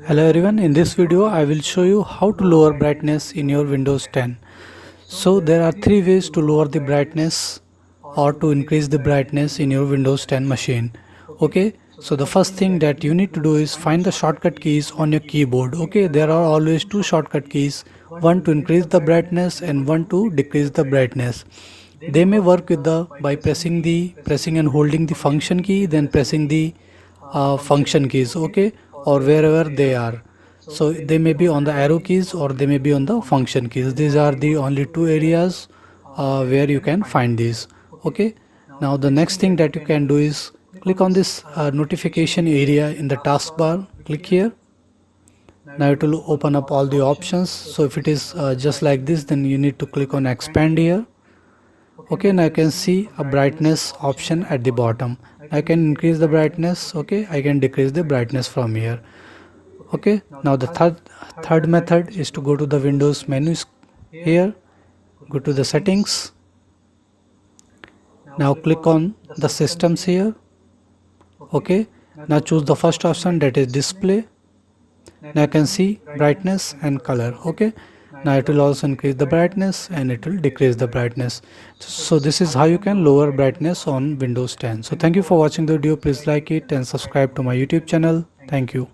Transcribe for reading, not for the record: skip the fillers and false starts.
Hello everyone, in this video I will show you how to lower brightness in your Windows 10. So there are three ways to lower the brightness or to increase the brightness in your Windows 10 machine. Okay, so the first thing that you need to do is find the shortcut keys on your keyboard. Okay, there are always two shortcut keys, one to increase the brightness and one to decrease the brightness. They may work with the by pressing and holding the function key, then pressing the function keys, okay, or wherever they are. So they may be on the arrow keys or they may be on the function keys. These are the only two areas where you can find these. Okay, now the next thing that you can do is click on this notification area in the taskbar. Click here. Now it will open up all the options. So if it is just like this, then you need to click on expand here. Okay, now I can see a brightness option at the bottom. I can increase the brightness. Okay, I can decrease the brightness from here. Okay, now the third method is to go to the Windows menus here, go to the settings. Now click on the systems here. Okay, now choose the first option, that is display. Now I can see brightness and color. Okay, now it will also increase the brightness and it will decrease the brightness. So this is how you can lower brightness on Windows 10. So thank you for watching the video. Please like it and subscribe to my YouTube channel. Thank you.